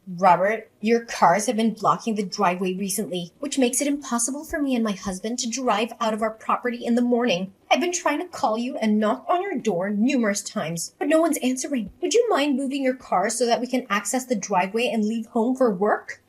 Robert, your cars have been blocking the driveway recently, which makes it impossible for me and my husband to drive out of our property in the morning. I've been trying to call you and knock on your door numerous times, but no one's answering. Would you mind moving your car so that we can access the driveway and leave home for work?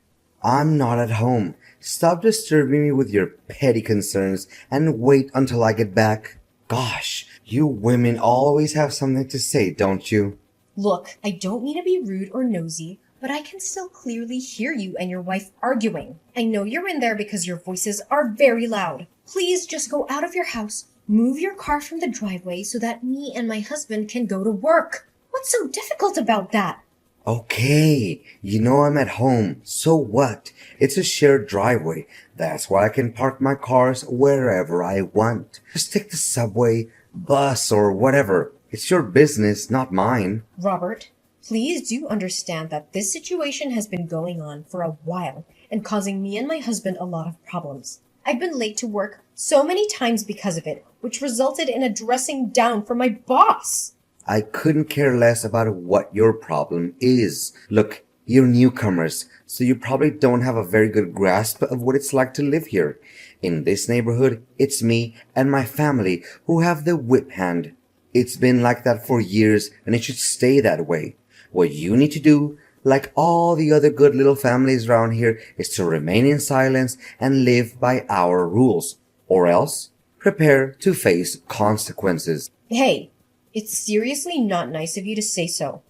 I'm not at home. Stop disturbing me with your petty concerns and wait until I get back. Gosh, you women always have something to say, don't you? Look, I don't mean to be rude or nosy, but I can still clearly hear you and your wife arguing. I know you're in there because your voices are very loud. Please just go out of your house, move your car from the driveway so that me and my husband can go to work. What's so difficult about that? Okay, you know I'm at home. So what? It's a shared driveway. That's why I can park my cars wherever I want. Just take the subway, bus, or whatever. It's your business, not mine. Robert, please do understand that this situation has been going on for a while and causing me and my husband a lot of problems. I've been late to work so many times because of it, which resulted in a dressing down from my boss. I couldn't care less about what your problem is. Look, you're newcomers, so you probably don't have a very good grasp of what it's like to live here. In this neighborhood, it's me and my family who have the whip hand. It's been like that for years, and it should stay that way. What you need to do, like all the other good little families around here, is to remain in silence and live by our rules. Or else, prepare to face consequences. Hey, it's seriously not nice of you to say so.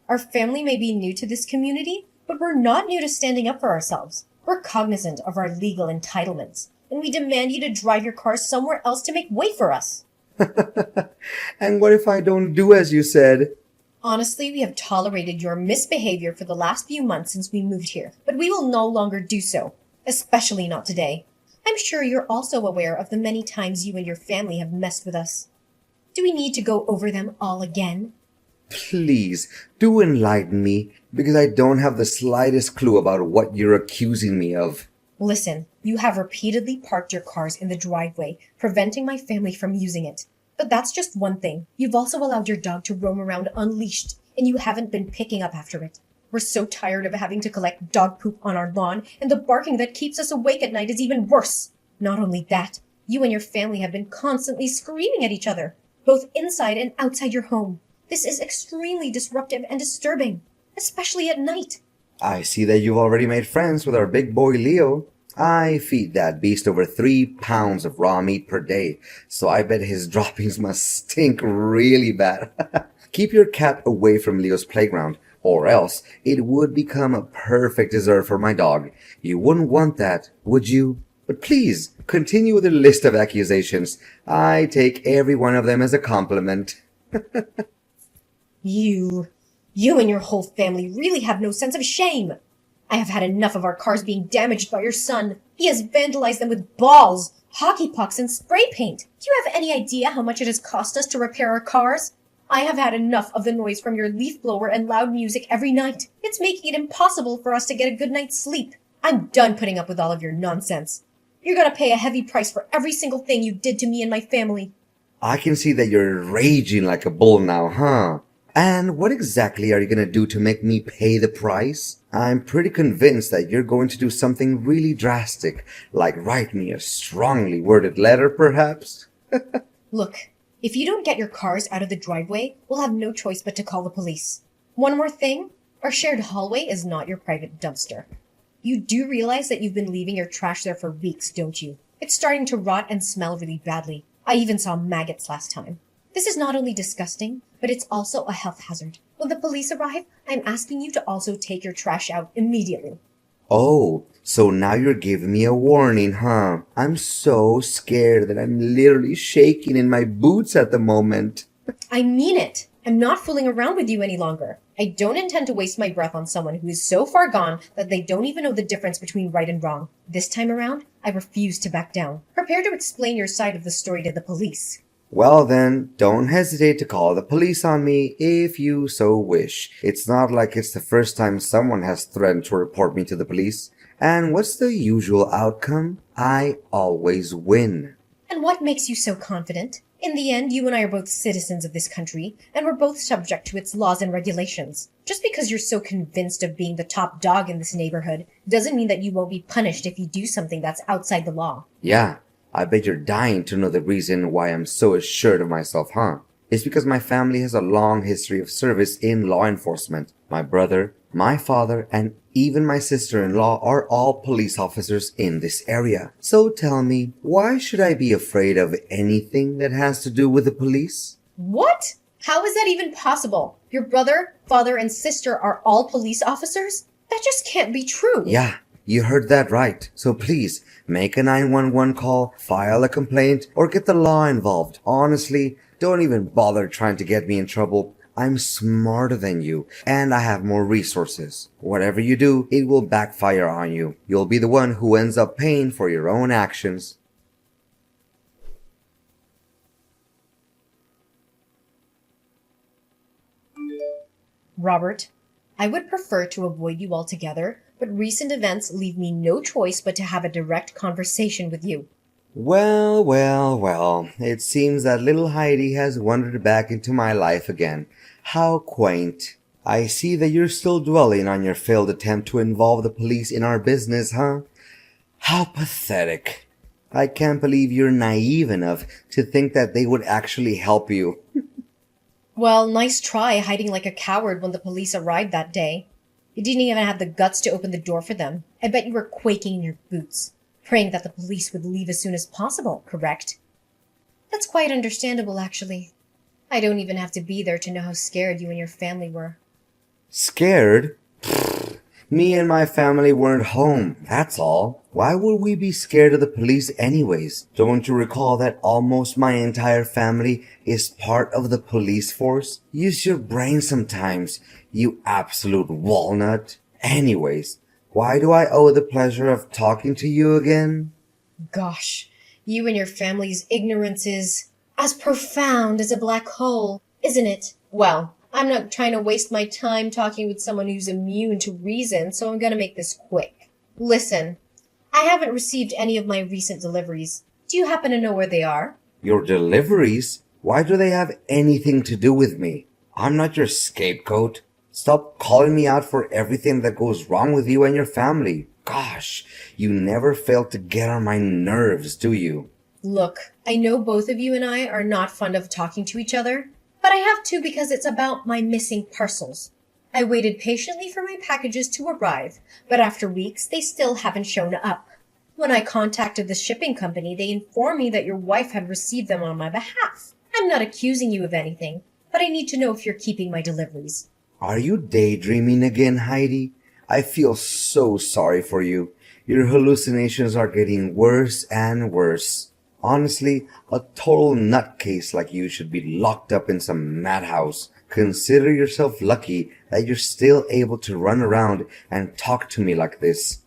Our family may be new to this community, but we're not new to standing up for ourselves. We're cognizant of our legal entitlements, and we demand you to drive your car somewhere else to make way for us. And what if I don't do as you said? Honestly, we have tolerated your misbehavior for the last few months since we moved here, but we will no longer do so, especially not today. I'm sure you're also aware of the many times you and your family have messed with us. Do we need to go over them all again? Please, do enlighten me, because I don't have the slightest clue about what you're accusing me of. Listen, you have repeatedly parked your cars in the driveway, preventing my family from using it. But that's just one thing. You've also allowed your dog to roam around unleashed, and you haven't been picking up after it. We're so tired of having to collect dog poop on our lawn, and the barking that keeps us awake at night is even worse. Not only that, you and your family have been constantly screaming at each other, both inside and outside your home. This is extremely disruptive and disturbing, especially at night. I see that you've already made friends with our big boy Leo. I feed that beast over 3 pounds of raw meat per day, so I bet his droppings must stink really bad. Keep your cat away from Leo's playground, or else it would become a perfect dessert for my dog. You wouldn't want that, would you? But please, continue with the list of accusations. I take every one of them as a compliment. You and your whole family really have no sense of shame. I have had enough of our cars being damaged by your son. He has vandalized them with balls, hockey pucks, and spray paint. Do you have any idea how much it has cost us to repair our cars? I have had enough of the noise from your leaf blower and loud music every night. It's making it impossible for us to get a good night's sleep. I'm done putting up with all of your nonsense. You're gonna pay a heavy price for every single thing you did to me and my family. I can see that you're raging like a bull now, huh? And what exactly are you gonna do to make me pay the price? I'm pretty convinced that you're going to do something really drastic, like write me a strongly worded letter, perhaps? Look, if you don't get your cars out of the driveway, we'll have no choice but to call the police. One more thing, our shared hallway is not your private dumpster. You do realize that you've been leaving your trash there for weeks, don't you? It's starting to rot and smell really badly. I even saw maggots last time. This is not only disgusting, but it's also a health hazard. When the police arrive, I'm asking you to also take your trash out immediately. Oh, so now you're giving me a warning, huh? I'm so scared that I'm literally shaking in my boots at the moment. I mean it. I'm not fooling around with you any longer. I don't intend to waste my breath on someone who is so far gone that they don't even know the difference between right and wrong. This time around, I refuse to back down. Prepare to explain your side of the story to the police. Well then, don't hesitate to call the police on me if you so wish. It's not like it's the first time someone has threatened to report me to the police. And what's the usual outcome? I always win. And what makes you so confident? In the end, you and I are both citizens of this country, and we're both subject to its laws and regulations. Just because you're so convinced of being the top dog in this neighborhood doesn't mean that you won't be punished if you do something that's outside the law. Yeah, I bet you're dying to know the reason why I'm so assured of myself, huh? It's because my family has a long history of service in law enforcement. My brother, my father, and even my sister-in-law are all police officers in this area. So tell me, why should I be afraid of anything that has to do with the police? What? How is that even possible? Your brother, father, and sister are all police officers? That just can't be true. Yeah, you heard that right. So please, make a 911 call, file a complaint, or get the law involved. Honestly, don't even bother trying to get me in trouble. I'm smarter than you, and I have more resources. Whatever you do, it will backfire on you. You'll be the one who ends up paying for your own actions. Robert, I would prefer to avoid you altogether, but recent events leave me no choice but to have a direct conversation with you. Well, it seems that little Heidi has wandered back into my life again. How quaint. I see that you're still dwelling on your failed attempt to involve the police in our business, huh? How pathetic. I can't believe you're naive enough to think that they would actually help you. Well, nice try hiding like a coward when the police arrived that day. You didn't even have the guts to open the door for them. I bet you were quaking in your boots, praying that the police would leave as soon as possible, correct? That's quite understandable, actually. I don't even have to be there to know how scared you and your family were. Scared? Me and my family weren't home, that's all. Why would we be scared of the police anyways? Don't you recall that almost my entire family is part of the police force? Use your brain sometimes, you absolute walnut. Anyways, why do I owe the pleasure of talking to you again? Gosh, you and your family's ignorance is as profound as a black hole, isn't it? Well, I'm not trying to waste my time talking with someone who's immune to reason, so I'm gonna make this quick. Listen, I haven't received any of my recent deliveries. Do you happen to know where they are? Your deliveries? Why do they have anything to do with me? I'm not your scapegoat. Stop calling me out for everything that goes wrong with you and your family. Gosh, you never fail to get on my nerves, do you? Look, I know both of you and I are not fond of talking to each other, but I have to because it's about my missing parcels. I waited patiently for my packages to arrive, but after weeks they still haven't shown up. When I contacted the shipping company, they informed me that your wife had received them on my behalf. I'm not accusing you of anything, but I need to know if you're keeping my deliveries. Are you daydreaming again, Heidi? I feel so sorry for you. Your hallucinations are getting worse and worse. Honestly, a total nutcase like you should be locked up in some madhouse. Consider yourself lucky that you're still able to run around and talk to me like this.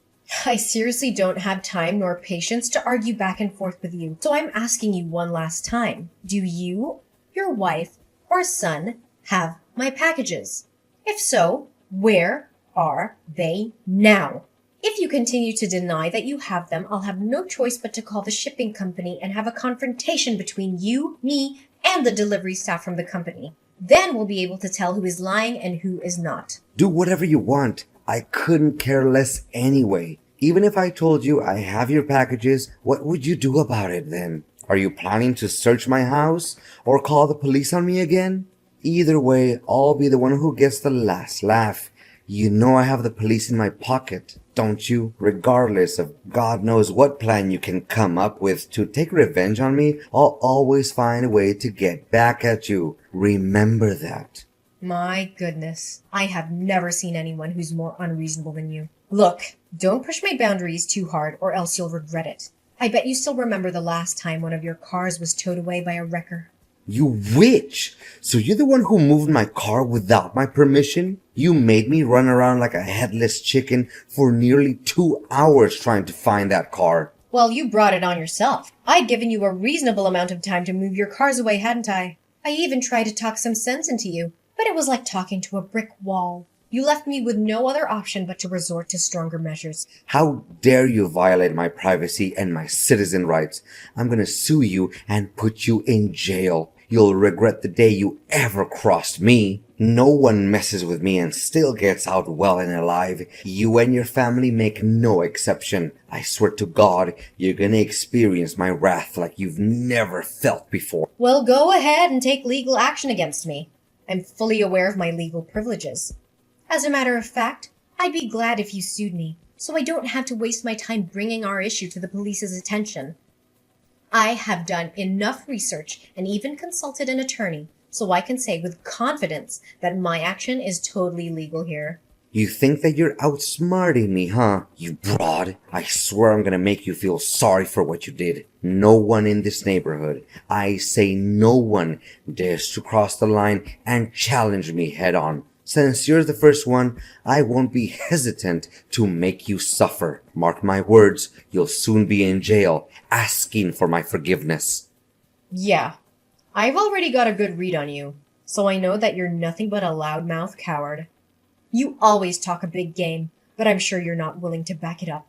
I seriously don't have time nor patience to argue back and forth with you, so I'm asking you one last time. Do you, your wife, or son have my packages? If so, where are they now? If you continue to deny that you have them, I'll have no choice but to call the shipping company and have a confrontation between you, me, and the delivery staff from the company. Then we'll be able to tell who is lying and who is not. Do whatever you want. I couldn't care less anyway. Even if I told you I have your packages, what would you do about it then? Are you planning to search my house or call the police on me again? Either way, I'll be the one who gets the last laugh. You know I have the police in my pocket, don't you? Regardless of God knows what plan you can come up with to take revenge on me, I'll always find a way to get back at you. Remember that. My goodness, I have never seen anyone who's more unreasonable than you. Look, don't push my boundaries too hard or else you'll regret it. I bet you still remember the last time one of your cars was towed away by a wrecker. You witch! So you're the one who moved my car without my permission? You made me run around like a headless chicken for nearly 2 hours trying to find that car. Well, you brought it on yourself. I'd given you a reasonable amount of time to move your cars away, hadn't I? I even tried to talk some sense into you, but it was like talking to a brick wall. You left me with no other option but to resort to stronger measures. How dare you violate my privacy and my citizen rights? I'm gonna sue you and put you in jail. You'll regret the day you ever crossed me. No one messes with me and still gets out well and alive. You and your family make no exception. I swear to God, you're gonna experience my wrath like you've never felt before. Well, go ahead and take legal action against me. I'm fully aware of my legal privileges. As a matter of fact, I'd be glad if you sued me, so I don't have to waste my time bringing our issue to the police's attention. I have done enough research and even consulted an attorney, so I can say with confidence that my action is totally legal here. You think that you're outsmarting me, huh? You broad. I swear I'm gonna make you feel sorry for what you did. No one in this neighborhood, I say no one, dares to cross the line and challenge me head on. Since you're the first one, I won't be hesitant to make you suffer. Mark my words, you'll soon be in jail, asking for my forgiveness. Yeah, I've already got a good read on you, so I know that you're nothing but a loudmouth coward. You always talk a big game, but I'm sure you're not willing to back it up.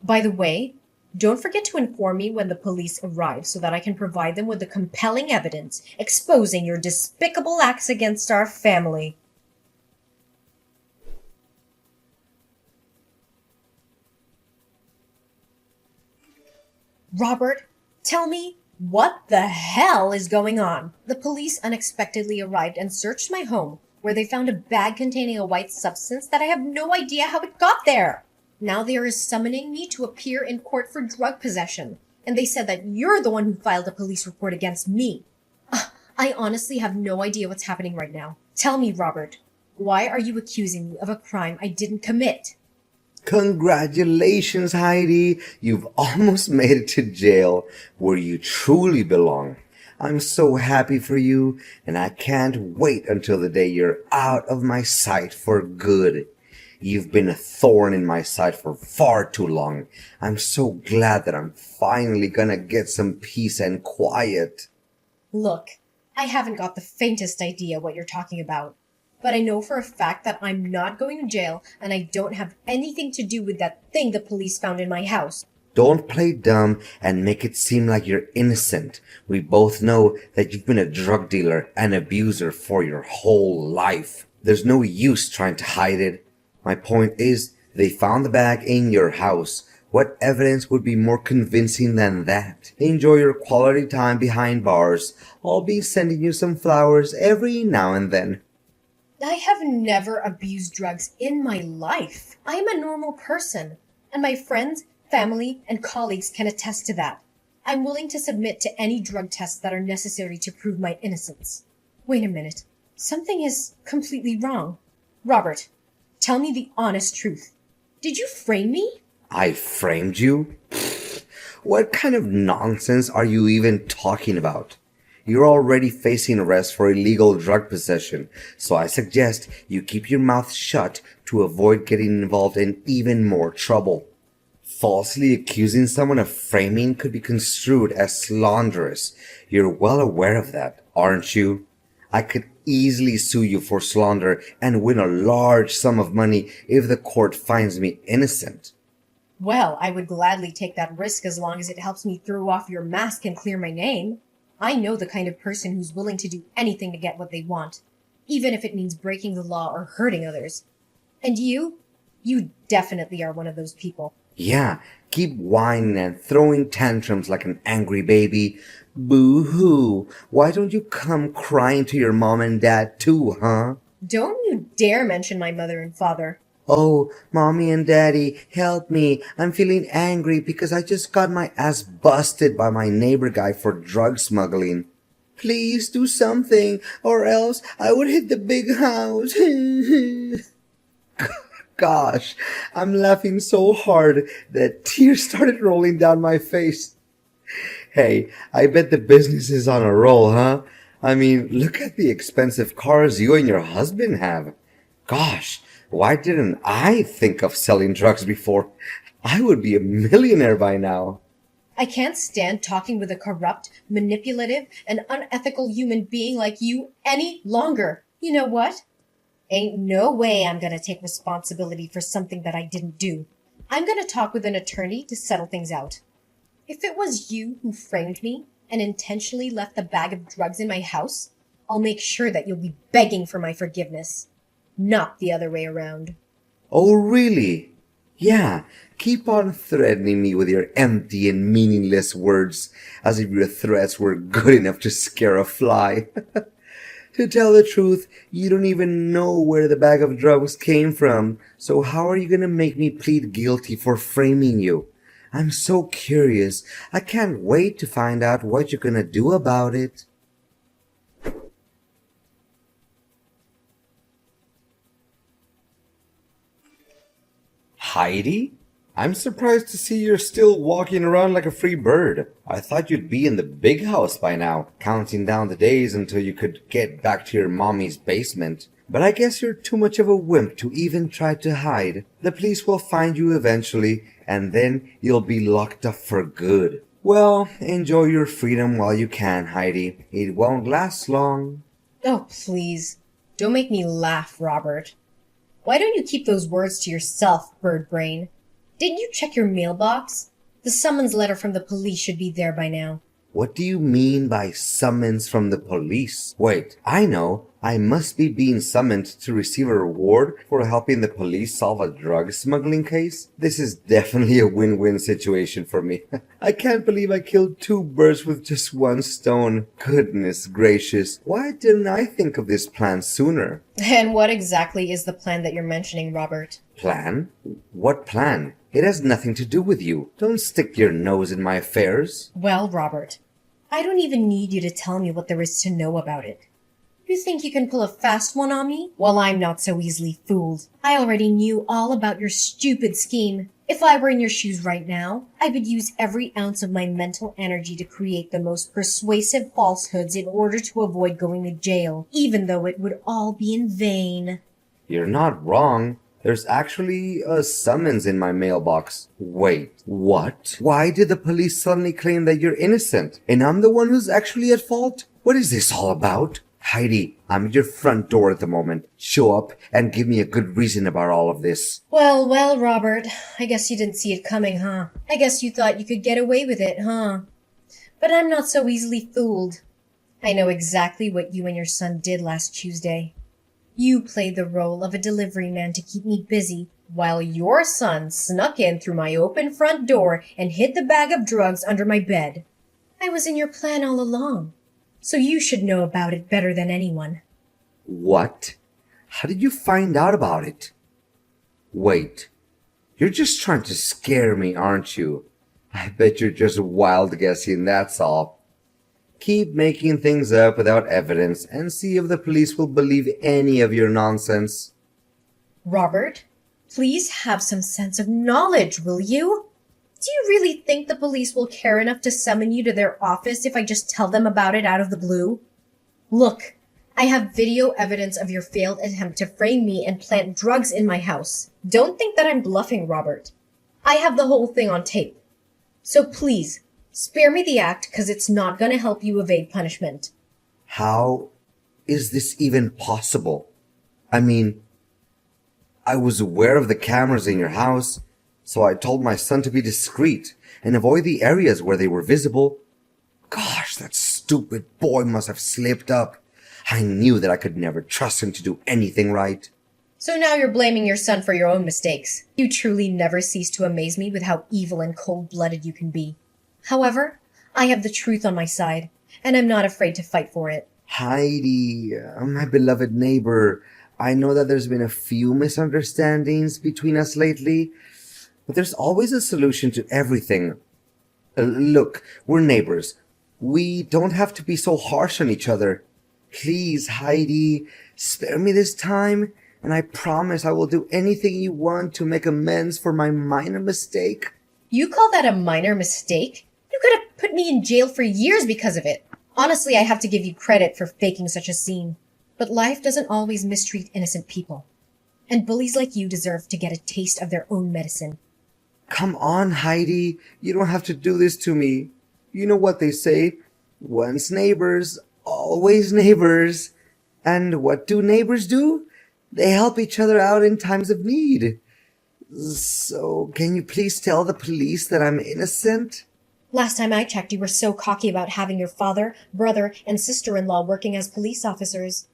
By the way, don't forget to inform me when the police arrive so that I can provide them with the compelling evidence exposing your despicable acts against our family. Robert, tell me, what the hell is going on? The police unexpectedly arrived and searched my home, where they found a bag containing a white substance that I have no idea how it got there. Now they are summoning me to appear in court for drug possession, and they said that you're the one who filed a police report against me. I honestly have no idea what's happening right now. Tell me, Robert, why are you accusing me of a crime I didn't commit? Congratulations, Heidi. You've almost made it to jail, where you truly belong. I'm so happy for you, and I can't wait until the day you're out of my sight for good. You've been a thorn in my side for far too long. I'm so glad that I'm finally gonna get some peace and quiet. Look, I haven't got the faintest idea what you're talking about, but I know for a fact that I'm not going to jail and I don't have anything to do with that thing the police found in my house. Don't play dumb and make it seem like you're innocent. We both know that you've been a drug dealer and abuser for your whole life. There's no use trying to hide it. My point is, they found the bag in your house. What evidence would be more convincing than that? Enjoy your quality time behind bars. I'll be sending you some flowers every now and then. I have never abused drugs in my life. I am a normal person, and my friends, family, and colleagues can attest to that. I'm willing to submit to any drug tests that are necessary to prove my innocence. Wait a minute. Something is completely wrong. Robert, tell me the honest truth. Did you frame me? I framed you? Pfft, what kind of nonsense are you even talking about? You're already facing arrest for illegal drug possession, so I suggest you keep your mouth shut to avoid getting involved in even more trouble. Falsely accusing someone of framing could be construed as slanderous. You're well aware of that, aren't you? I could easily sue you for slander and win a large sum of money if the court finds me innocent. Well, I would gladly take that risk as long as it helps me throw off your mask and clear my name. I know the kind of person who's willing to do anything to get what they want, even if it means breaking the law or hurting others. And you definitely are one of those people. Yeah, keep whining and throwing tantrums like an angry baby. Boo-hoo. Why don't you come crying to your mom and dad too, huh? Don't you dare mention my mother and father. Oh, mommy and daddy, help me. I'm feeling angry because I just got my ass busted by my neighbor guy for drug smuggling. Please do something, or else I would hit the big house. Gosh, I'm laughing so hard that tears started rolling down my face. Hey, I bet the business is on a roll, huh? I mean, look at the expensive cars you and your husband have. Gosh, why didn't I think of selling drugs before? I would be a millionaire by now. I can't stand talking with a corrupt, manipulative, and unethical human being like you any longer. You know what? Ain't no way I'm gonna take responsibility for something that I didn't do. I'm gonna talk with an attorney to settle things out. If it was you who framed me and intentionally left the bag of drugs in my house, I'll make sure that you'll be begging for my forgiveness. Not the other way around. Oh, really? Yeah, keep on threatening me with your empty and meaningless words, as if your threats were good enough to scare a fly. To tell the truth, you don't even know where the bag of drugs came from, so how are you gonna make me plead guilty for framing you? I'm so curious. I can't wait to find out what you're gonna do about it. Heidi? I'm surprised to see you're still walking around like a free bird. I thought you'd be in the big house by now, counting down the days until you could get back to your mommy's basement. But I guess you're too much of a wimp to even try to hide. The police will find you eventually, and then you'll be locked up for good. Well, enjoy your freedom while you can, Heidi. It won't last long. Oh, please. Don't make me laugh, Robert. Why don't you keep those words to yourself, bird brain? Didn't you check your mailbox? The summons letter from the police should be there by now. What do you mean by summons from the police? Wait, I know. I must be being summoned to receive a reward for helping the police solve a drug smuggling case? This is definitely a win-win situation for me. I can't believe I killed two birds with just one stone. Goodness gracious. Why didn't I think of this plan sooner? And what exactly is the plan that you're mentioning, Robert? Plan? What plan? It has nothing to do with you. Don't stick your nose in my affairs. Well, Robert, I don't even need you to tell me what there is to know about it. You think you can pull a fast one on me? Well, I'm not so easily fooled. I already knew all about your stupid scheme. If I were in your shoes right now, I would use every ounce of my mental energy to create the most persuasive falsehoods in order to avoid going to jail, even though it would all be in vain. You're not wrong. There's actually a summons in my mailbox. Wait, what? Why did the police suddenly claim that you're innocent? And I'm the one who's actually at fault? What is this all about? Heidi, I'm at your front door at the moment. Show up and give me a good reason about all of this. Well, Robert, I guess you didn't see it coming, huh? I guess you thought you could get away with it, huh? But I'm not so easily fooled. I know exactly what you and your son did last Tuesday. You played the role of a delivery man to keep me busy, while your son snuck in through my open front door and hid the bag of drugs under my bed. I was in your plan all along, so you should know about it better than anyone. What? How did you find out about it? Wait, you're just trying to scare me, aren't you? I bet you're just wild guessing, that's all. Keep making things up without evidence and see if the police will believe any of your nonsense. Robert, please have some sense of knowledge, will you? Do you really think the police will care enough to summon you to their office if I just tell them about it out of the blue? Look, I have video evidence of your failed attempt to frame me and plant drugs in my house. Don't think that I'm bluffing, Robert. I have the whole thing on tape. So please, spare me the act, because it's not going to help you evade punishment. How is this even possible? I mean, I was aware of the cameras in your house, so I told my son to be discreet and avoid the areas where they were visible. Gosh, that stupid boy must have slipped up. I knew that I could never trust him to do anything right. So now you're blaming your son for your own mistakes. You truly never cease to amaze me with how evil and cold-blooded you can be. However, I have the truth on my side, and I'm not afraid to fight for it. Heidi, my beloved neighbor, I know that there's been a few misunderstandings between us lately, but there's always a solution to everything. Look, we're neighbors. We don't have to be so harsh on each other. Please, Heidi, spare me this time, and I promise I will do anything you want to make amends for my minor mistake. You call that a minor mistake? You could have put me in jail for years because of it. Honestly, I have to give you credit for faking such a scene. But life doesn't always mistreat innocent people. And bullies like you deserve to get a taste of their own medicine. Come on, Heidi. You don't have to do this to me. You know what they say. Once neighbors, always neighbors. And what do neighbors do? They help each other out in times of need. So, can you please tell the police that I'm innocent? Last time I checked, you were so cocky about having your father, brother, and sister-in-law working as police officers.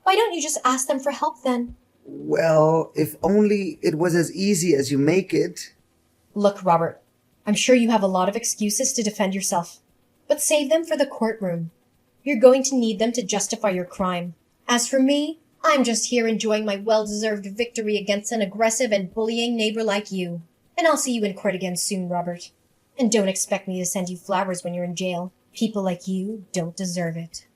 Why don't you just ask them for help then? Well, if only it was as easy as you make it. Look, Robert, I'm sure you have a lot of excuses to defend yourself, but save them for the courtroom. You're going to need them to justify your crime. As for me, I'm just here enjoying my well-deserved victory against an aggressive and bullying neighbor like you. And I'll see you in court again soon, Robert. And don't expect me to send you flowers when you're in jail. People like you don't deserve it.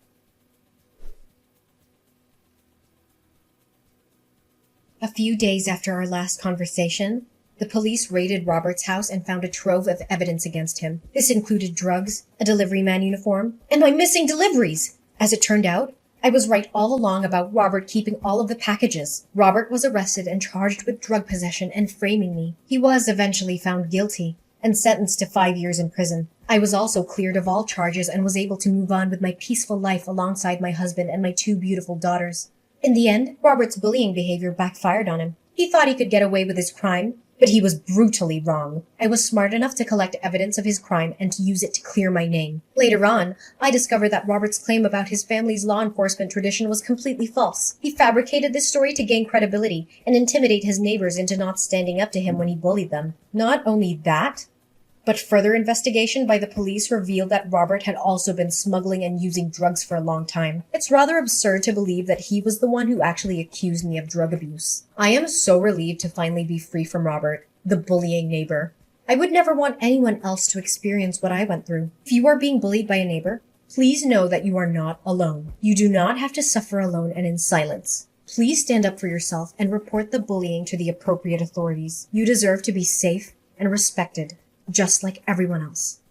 A few days after our last conversation, the police raided Robert's house and found a trove of evidence against him. This included drugs, a delivery man uniform, and my missing deliveries! As it turned out, I was right all along about Robert keeping all of the packages. Robert was arrested and charged with drug possession and framing me. He was eventually found guilty and sentenced to 5 years in prison. I was also cleared of all charges and was able to move on with my peaceful life alongside my husband and my 2 beautiful daughters. In the end, Robert's bullying behavior backfired on him. He thought he could get away with his crime, but he was brutally wrong. I was smart enough to collect evidence of his crime and to use it to clear my name. Later on, I discovered that Robert's claim about his family's law enforcement tradition was completely false. He fabricated this story to gain credibility and intimidate his neighbors into not standing up to him when he bullied them. Not only that, but further investigation by the police revealed that Robert had also been smuggling and using drugs for a long time. It's rather absurd to believe that he was the one who actually accused me of drug abuse. I am so relieved to finally be free from Robert, the bullying neighbor. I would never want anyone else to experience what I went through. If you are being bullied by a neighbor, please know that you are not alone. You do not have to suffer alone and in silence. Please stand up for yourself and report the bullying to the appropriate authorities. You deserve to be safe and respected, just like everyone else.